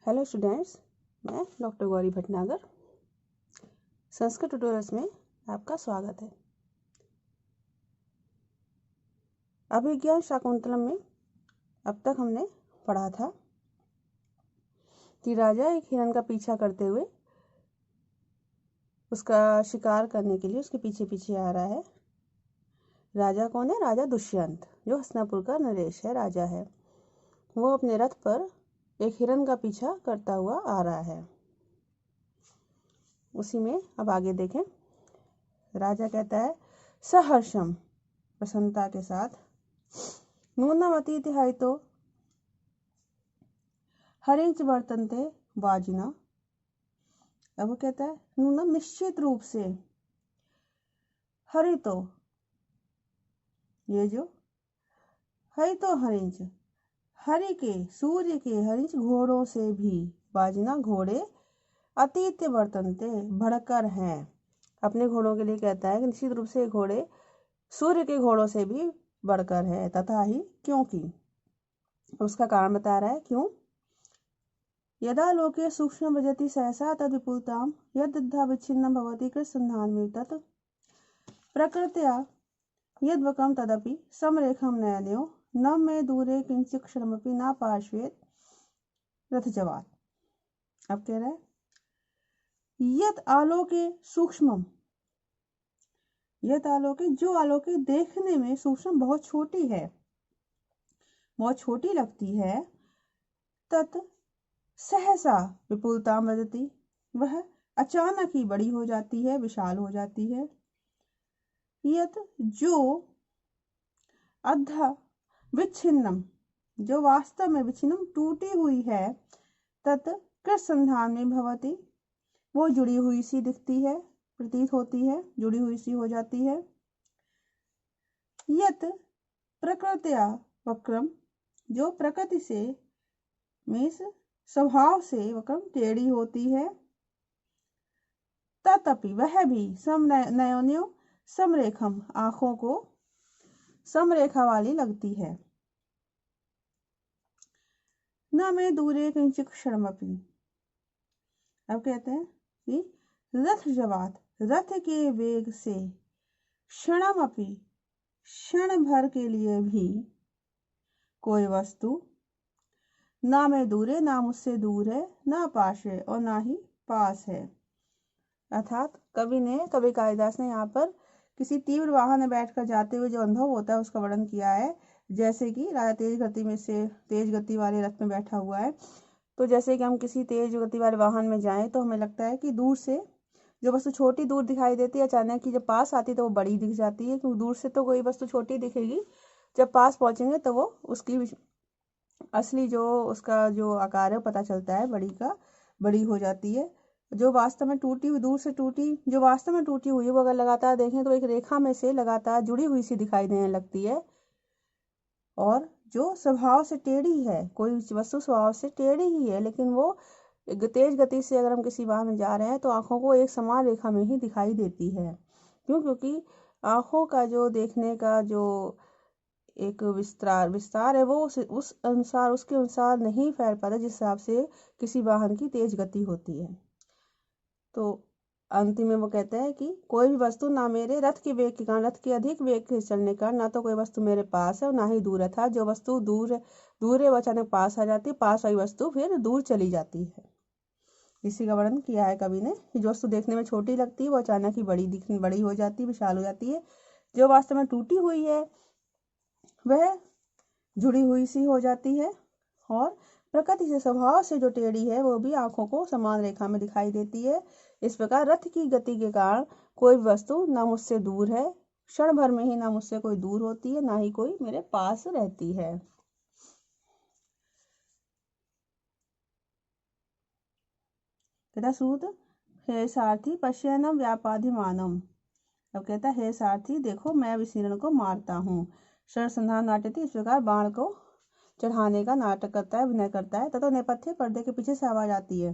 Hello students, मैं doctor Gauri Bhatnagar. Sanskrit tutorials में आपका स्वागत है। अभिज्ञान शाकुंतलम में अब तक हमने पढ़ा था कि राजा एक हिरण का पीछा करते हुए उसका शिकार करने के लिए उसके पीछे पीछे आ रहा है। राजा कौन है? राजा दुष्यंत, जो हस्तिनापुर का नरेश है, राजा है। वो अपने रथ पर एक हिरण का पीछा करता हुआ आ रहा है। उसी में अब आगे देखें। राजा कहता है सहर्षम, प्रसन्नता के साथ, नूनम अतिथि हाइतो हरिंच वर्तन्ते वाजिना। अब वो कहता है नूनम, निश्चित रूप से, हरितो, ये जो हरितो हरिंच, हरि के, सूर्य के हरिंच घोड़ों से भी, वाजिना घोड़े, अतिथ्य वर्तन्ते भड़कर हैं। अपने घोड़ों के लिए कहता है कि निश्चित रूप से घोड़े सूर्य के घोड़ों से भी बढ़कर है, तथा ही, क्योंकि, उसका कारण बता रहा है क्यों। यदा लोके सूक्ष्म भजति सहसा तद विपुलताम यद्धा विच्छिन्नं भवति कृत्सन्धानमेव तत् प्रकृत्या यद्वकं तदपि समरेखं नयनयो न मे दूरे किंचित् क्षणमपि न पार्श्वे रथजवात्। अब कह रहा है यद आलोके सूक्ष्मम, यद आलोके, जो आलोके देखने में सूक्ष्म, बहुत छोटी है, बहुत छोटी लगती है, तत् सहसा विपुलता मदति, वह अचानक ही बड़ी हो जाती है, विशाल हो जाती है। यत, जो, अद्धा विच्छिन्नम, जो वास्तव में विच्छिन्नम, टूटी हुई है, तत् कृत्सन्धान में भवति, वो जुड़ी हुई सी दिखती है, प्रतीत होती है, जुड़ी हुई सी हो जाती है। यत प्रकृत्या वक्रम, जो प्रकृति से, मीन्स स्वभाव से, वक्रम, टेढ़ी होती है। तथापि, वह भी, समनयनो समरेखम, आंखों को समरेखा वाली लगती है। न मैं दूरे किंचित् क्षणमपि। अब कहते हैं कि रथ जवात, रथ के वेग से, क्षणमपि, क्षण भर के लिए भी, कोई वस्तु, ना मैं दूरे, ना मुझसे दूर है, ना पास है और ना ही पास है। अर्थात कवि कालिदास ने यहाँ पर किसी तीव्र वाहन में बैठकर जाते हुए जो अनुभव होता है उसका वर्णन किया है। जैसे कि राजा तेज गति वाले रथ में बैठा हुआ है, तो जैसे कि हम किसी तेज गति वाले वाहन में जाएं तो हमें लगता है कि दूर से जो वस्तु छोटी दूर दिखाई देती है, अचानक की जब पास आती है तो वो बड़ी दिख जाती है। क्योंकि दूर से तो कोई वस्तु छोटी दिखेगी, जब पास पहुंचेंगे तो वो उसकी असली जो उसका जो आकार है पता चलता है, बड़ी हो जाती है। जो वास्तव में टूटी हुई, दूर से टूटी, जो वास्तव में टूटी हुई है, वो अगर लगातार देखें तो एक रेखा में से लगातार जुड़ी हुई सी दिखाई देने लगती है। और जो स्वभाव से टेढ़ी है, कोई वस्तु स्वभाव से टेढ़ी ही है, लेकिन वो तेज गति से अगर हम किसी वाहन में जा रहे हैं तो आंखों को एक समान रेखा में ही दिखाई देती है। क्योंकि आंखों का जो देखने का जो एक विस्तार है, वो उस अनुसार, उसके अनुसार नहीं फैल पाता जिस हिसाब से किसी वाहन की तेज गति होती है। तो अंतिम में वो कहता है कि कोई भी वस्तु ना मेरे रथ के वेग के कारण, रथ के अधिक वेग से चलने का, ना तो कोई वस्तु मेरे पास है और ना ही दूर है। था जो वस्तु दूर है वो अचानक पास आ जाती है, पास वाली वस्तु फिर दूर चली जाती है। इसी का वर्णन किया है कवि ने कि जो वस्तु देखने में छोटी लगती है वो अचानक ही बड़ी हो जाती है, विशाल हो जाती है। जो वास्तव में टूटी हुई है वह जुड़ी हुई सी हो जाती है। और प्रकृति से, स्वभाव से जो टेढ़ी है वो भी आंखों को समान रेखा में दिखाई देती है। इस प्रकार रथ की गति के कारण कोई वस्तु ना मुझसे दूर है, क्षण भर में ही ना मुझसे कोई दूर होती है, ना ही कोई मेरे पास रहती है। कहता सूत, हे सारथी पश्यनम व्यापाधिमानम। अब कहता है हे सारथी, देखो मैं इस हिरण को मारता हूँ। शरसंधान नाट्यति, इस प्रकार बाण को चढ़ाने का नाटक करता है, अभिनय करता है। तथा नेपथ्य, पर्दे के पीछे से आवाज आती है,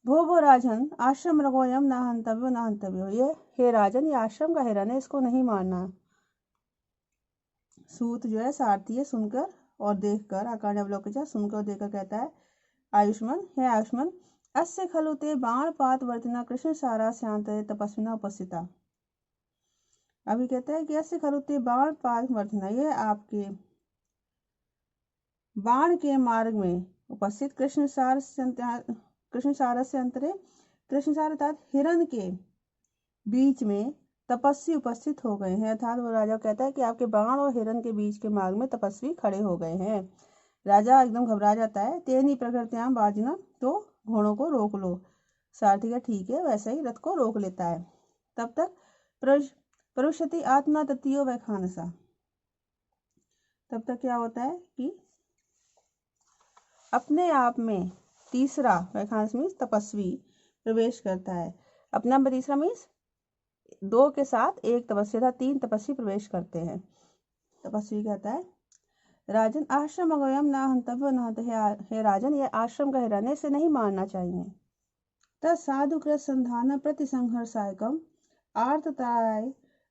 भो राजन आश्रम रघोयम ना हंतव्यो ना हंतव्यो। ये हे राजन, ये आश्रम का हिरण है, इसको नहीं मारना। सूत जो है सारथी है, सुनकर और देखकर, आकार अवलोकन, सुनकर और देखकर कहता है आयुष्मान, हे आयुष्मान, अस्य खलु ते बाणपात वर्तिना कृष्ण सारा स्यांतरे तपस्विना उपस्थिता। अभी कहते हैं कि अस्य खलु ते बाणपात वर्तिना, ये आपके बाण के मार्ग में उपस्थित कृष्णसार से अंतरे, कृष्णसार अर्थात हिरण के बीच में तपस्वी उपस्थित हो गए हैं। अर्थात वो राजा कहता है कि आपके बाण और हिरण के बीच के मार्ग में तपस्वी खड़े हो गए हैं। राजा एकदम घबरा जाता है। तेनी प्रकृत्याम बाजना, तो घोड़ों को रोक लो। सारथी का ठीक है, वैसे ही रथ को रोक लेता है। तब तक परुषति आत्मा ततीयो वैखानसा, तब तक क्या होता है कि अपने आप में तीसरा, वैखानस मीन्स तपस्वी, प्रवेश करता है। अपना में तीसरा मीन्स 2 के साथ 1 तपस्वी था, 3 तपस्वी प्रवेश करते हैं। तपस्वी कहता है, राजन आश्रम अगोयम न हंतव्य न, हे राजन, यह आश्रम का रहने से नहीं मारना चाहिए। तत्साधु कृत संधान प्रतिसंहर्षायकम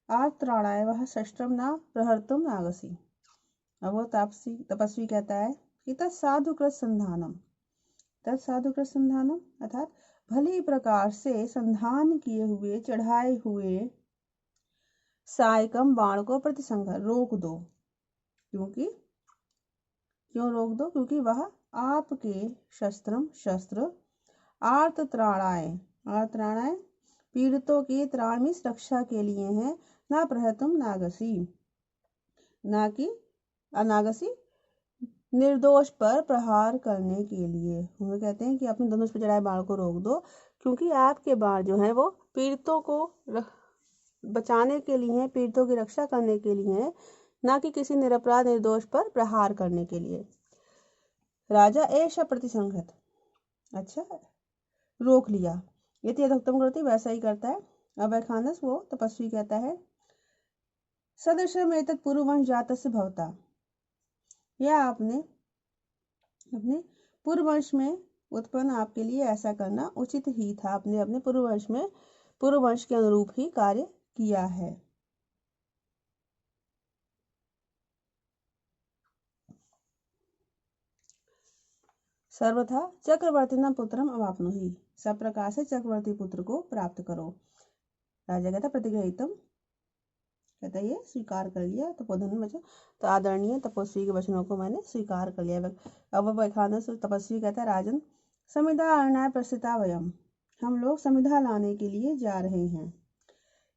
आर्तत्राणाय वह शस्त्रम न प्रहर्तुम नागसी। अब वो तपस्वी कहता है कि तत्साधुकृत संधानम, तत्साधुकृत संधानम अर्थात भली प्रकार से संधान किए हुए, चढ़ाए हुए सायकम बाण को प्रतिसंहर, रोक दो। क्यों रोक दो? क्योंकि वह आपके शस्त्र आर्तत्राणाय, आर्तत्राणाय पीड़ितों के त्राण में रक्षा के लिए है, ना प्रहतुम नागसी, ना कि अनागसी निर्दोष पर प्रहार करने के लिए। वो कहते हैं कि अपने धनुष पर चढ़ाए बाण को रोक दो, क्योंकि आपके बाण जो है वो पीड़ितों को बचाने के लिए, पीड़ितों की रक्षा करने के लिए, ना कि किसी निरपराध निर्दोष पर प्रहार करने के लिए। राजा ऐसा प्रतिसंहत, अच्छा रोक लिया। यदि यथोक्तम करती, वैसा ही करता है। अब वैखानस, वो तपस्वी कहता है, सदृशम एतत् पूर्ववंश जातस्य भवता, यह आपने अपने पूर्ववंश में उत्पन्न आपके लिए ऐसा करना उचित ही था। आपने अपने पूर्ववंश के अनुरूप ही कार्य किया है। सर्वथा चक्रवर्ती पुत्रम अवाप्नुहि, सब प्रकार से चक्रवर्ती पुत्र को प्राप्त करो। राजा कहता प्रतिगृहीतम, कहता ये स्वीकार कर लिया। तपोधन बचा, तो आदरणीय तपस्वी के वचनों को मैंने स्वीकार कर लिया। अब वैखानस तपस्वी कहता है, राजन समिधा अर्णाय प्रस्थिता वयम, हम लोग समिधा लाने के लिए जा रहे हैं।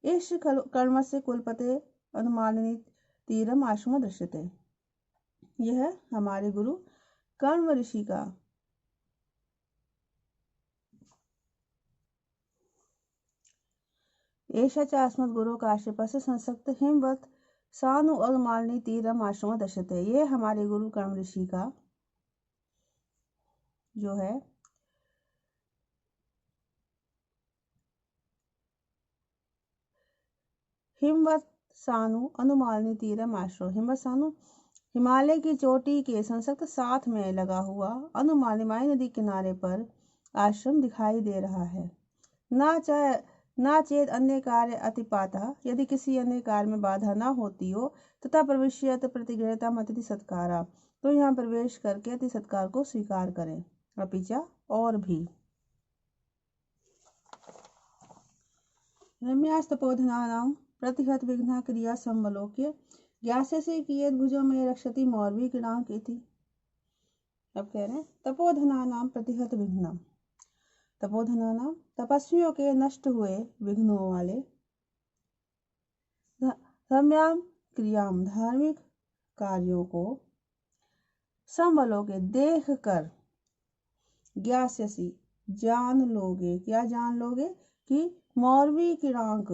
इस कर्म से कुलपते अनुमानिनी तीरम आश्रम दृश्यते, यह हमारे गुरु कर्म ऋषि का एषा च अस्मद्गुरो काश्यपस्य संसक्त हिमवत सानु अनुमालिनी तीरम आश्रम दर्शते, ये हमारे गुरु कर्म ऋषि का जो है हिमवत सानु अनुमालिनी तीरम आश्रम, हिमवत सानु हिमालय की चोटी के संसक्त साथ में लगा हुआ अनुमालिनी नदी किनारे पर आश्रम दिखाई दे रहा है। ना चेत अन्य कार्य अतिपाता, यदि किसी अन्य कार्य में बाधा ना होती हो, तथा प्रविश्यत प्रतिगृहता अतिथि सत्कारा, तो यहाँ प्रवेश करके अति सत्कार को स्वीकार करें। अपिचा, और भी रम्यास्तपोधनानां प्रतिहत विघ्ना क्रिया संवलोक्य ज्ञास्यसि कियत् भुजो में रक्षति मौर्वी गृणांक इति। अब कह रहे हैं तपोधनानां प्रतिहत विघ्नम, तपोधनानां तपस्वियों के नष्ट हुए विघ्नों वाले, रम्याम क्रियाम धार्मिक कार्यों को, संवलोके देख कर, ज्ञास्यसि जान लोगे, क्या जान लोगे कि मौर्वी किणांक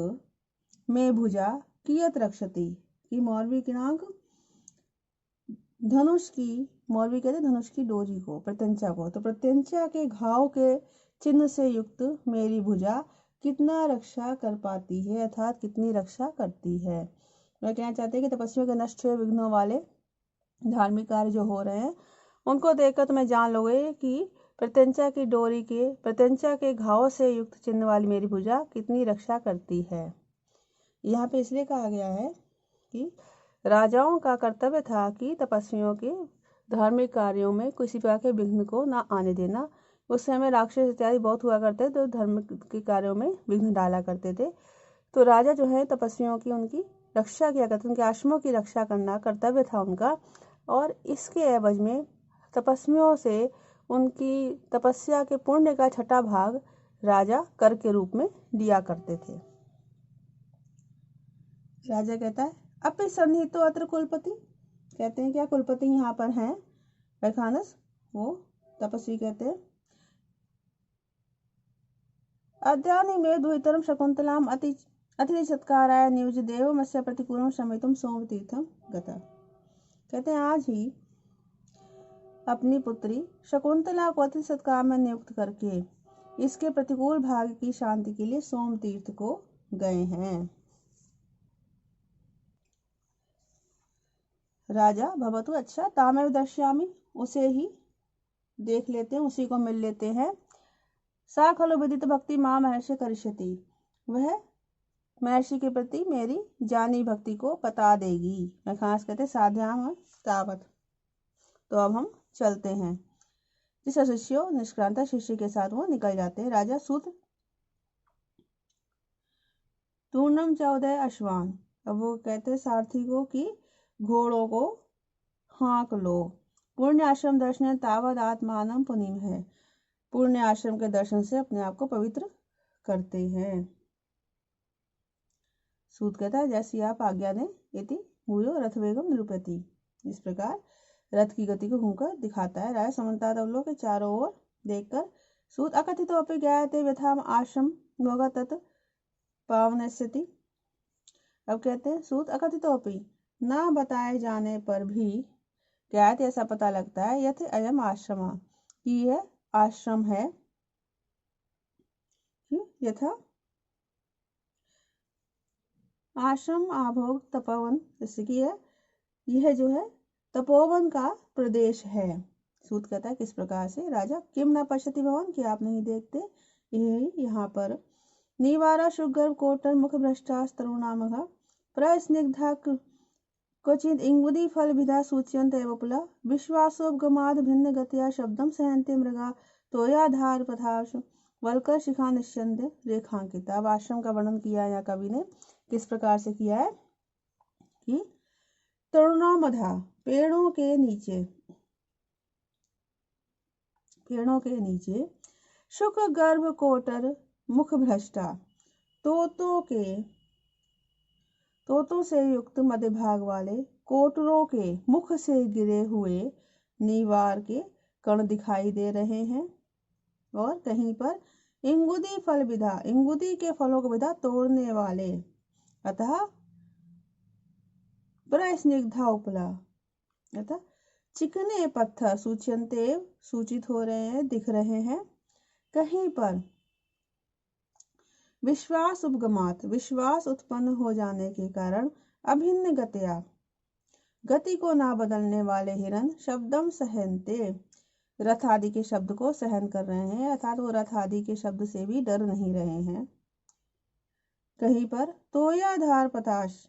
में भुजा कियत रक्षति, कि मौर्वी किणांक धनुष की, मौर्वी कहते धनुष की डोरी को, प्रत्यंचा को, तो प्रत्यंचा के घाव के चिन्ह से युक्त मेरी भुजा कितना रक्षा कर पाती है, अर्थात कितनी रक्षा करती है। मैं कहना चाहते हैं कि तपस्वियों के नष्ट हुए विघ्नों वाले धार्मिक कार्य जो हो रहे हैं, उनको देखकर तुम्हें जान लोगे कि प्रत्यंचा की डोरी के, प्रत्यंचा के घाव से युक्त चिन्ह वाली मेरी भुजा कितनी रक्षा करती है। यहाँ पे इसलिए कहा गया है कि राजाओं का कर्तव्य था कि तपस्वियों के धार्मिक कार्यों में किसी प्रकार के विघ्न को ना आने देना। उस समय राक्षस इत्यादि बहुत हुआ करते तो धर्म के कार्यों में विघ्न डाला करते थे। तो राजा जो है तपस्वियों की उनकी रक्षा किया करते, उनके आश्रमों की रक्षा करना कर्तव्य था उनका। और इसके एवज में तपस्वियों से उनकी तपस्या के पुण्य का छठा भाग राजा कर के रूप में दिया करते थे। राजा कहता है अपि सन्निहितो अत्र कुलपति, कहते हैं क्या कुलपति यहाँ पर हैं वैखानस, वो तपस्वी कहते हैं अद्यानि मे द्वितरम शकुंतलाम अतिथि सत्काराय नियुज देव मत्स्य प्रतिकूलम शमितुम सोमतीर्थम गता, कहते हैं आज ही अपनी पुत्री शकुंतला को अतिथि सत्कार में नियुक्त करके इसके प्रतिकूल भाग्य की शांति के लिए सोम तीर्थ को गए हैं। राजा भवतु अच्छा तामेव दर्शयामि, उसे ही देख लेते हैं, उसी को मिल लेते हैं। सा खलु विदित भक्ति मां महर्षि करिष्यति, वह महर्षि के प्रति मेरी जानी भक्ति को बता देगी। मैं खास कहते साध्याम तावत। तो अब हम चलते हैं। जिस शिष्यो निष्क्रांता शिष्य के साथ वो निकल जाते हैं। राजा सूत तूर्णम 14 अश्वान, अब वो कहते सारथी को कि घोड़ों को हाँक लो। पुण्य आश्रम दर्शन तावद आत्मानम पुनीम है, पुण्य आश्रम के दर्शन से अपने आप को पवित्र करते हैं। सूत कहता है जैसी आप आज्ञा ने इति भूयो रथ वेगम निरूपति, इस प्रकार रथ की गति को घूमकर दिखाता है। राजा समन्ता अवलोक के चारों ओर देखकर सूत अकथितो अपि ज्ञायते व्यथाम आश्रम भोगा तत् पावनस्यति, अब कहते हैं सूत अकथितो अपि, ना बताए जाने पर भी ज्ञात ऐसा पता लगता है यथ अयम आश्रम, कि यह आश्रम है, यथा आश्रम आभोग तपोवन, जैसे कि यह जो है तपोवन का प्रदेश है। सूत कहता है किस प्रकार से। राजा किम न पश्यति भवन, कि आप नहीं देखते यही यहाँ पर निवारा शुगर कोटर मुख भ्रष्टास तरुणामघ प्रस्निग्धा क्वचिद इंगुदी फल विधा सूच्यंत एवपुला विश्वासोपगमाद भिन्न गत्या शब्दम सहन्ते मृगा तोयाधार पथाश वलकर शिखा निश्चंद रेखांकिता। अब आश्रम का वर्णन किया है कवि ने, किस प्रकार से किया है कि तरुणामधा, पेड़ों के नीचे शुक गर्भ कोटर मुख भ्रष्टा, तोतों से युक्त मध्य भाग वाले कोटरों के मुख से गिरे हुए नीवार के कण दिखाई दे रहे हैं। और कहीं पर इंगुदी फल विधा, इंगुदी के फलों को विधा तोड़ने वाले, अतः प्रस्निग्धा उपला, अतः चिकने पत्थर सूच्यंते सूचित हो रहे हैं, दिख रहे हैं। कहीं पर विश्वास उपगमात, विश्वास उत्पन्न हो जाने के कारण अभिन्न गत्या, गति को ना बदलने वाले हिरण शब्दम सहनते, रथ आदि के शब्द को सहन कर रहे हैं, अर्थात वो रथ आदि के शब्द से भी डर नहीं रहे हैं। कहीं पर तोयाधार पताश,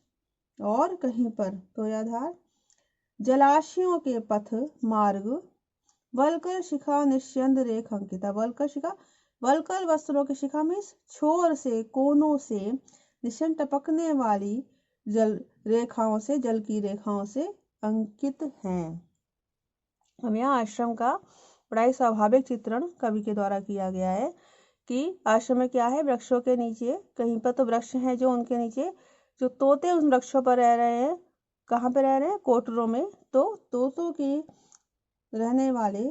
और कहीं पर तोयाधार जलाशयों के पथ मार्ग, वलकर शिखा निश्चंद रेख अंकिता, वलकर शिखा, वलकर वस्त्रों की शिखा में छोर से कोनों से निश्चंद टपकने वाली जल रेखाओं से, जल की रेखाओं से अंकित हैं। अब यहाँ आश्रम का बड़ा ही स्वाभाविक चित्रण कवि के द्वारा किया गया है कि आश्रम में क्या है, वृक्षों के नीचे, कहीं पर तो वृक्ष हैं जो उनके नीचे जो तोते उन वृक्षों पर रह रहे हैं। कहाँ पे रह रहे हैं? कोटरों में। तो तोतों के रहने वाले,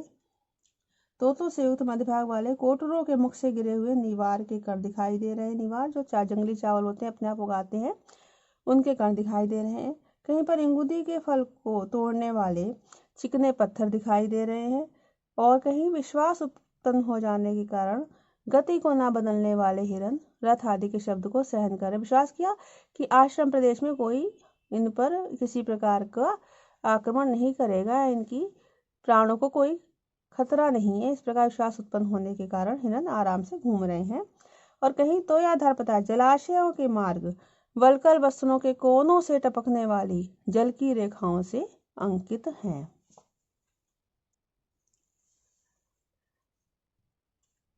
तोतों से युक्त मध्य भाग वाले कोटरों के मुख से गिरे हुए नीवार के कण दिखाई दे रहे हैं। नीवार जो जंगली चावल होते हैं, अपने आप उगाते हैं, उनके कण दिखाई दे रहे हैं। कहीं पर इंगुदी के फल को तोड़ने वाले चिकने पत्थर दिखाई दे रहे हैं। और कहीं विश्वास उत्पन्न हो जाने के कारण गति को ना बदलने वाले हिरण रथ आदि के शब्द को सहन कर विश्वास किया कि आश्रम प्रदेश में कोई इन पर किसी प्रकार का आक्रमण नहीं करेगा, इनकी प्राणों को कोई खतरा नहीं है। इस प्रकार विश्वास उत्पन्न होने के कारण हिरण आराम से घूम रहे हैं। और कहीं तो आधार पता है जलाशयों के मार्ग वलकल वस्त्रों के कोनों से टपकने वाली जल की रेखाओं से अंकित हैं।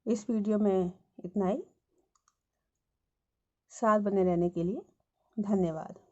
इस वीडियो में इतना ही। साथ बने रहने के लिए धन्यवाद।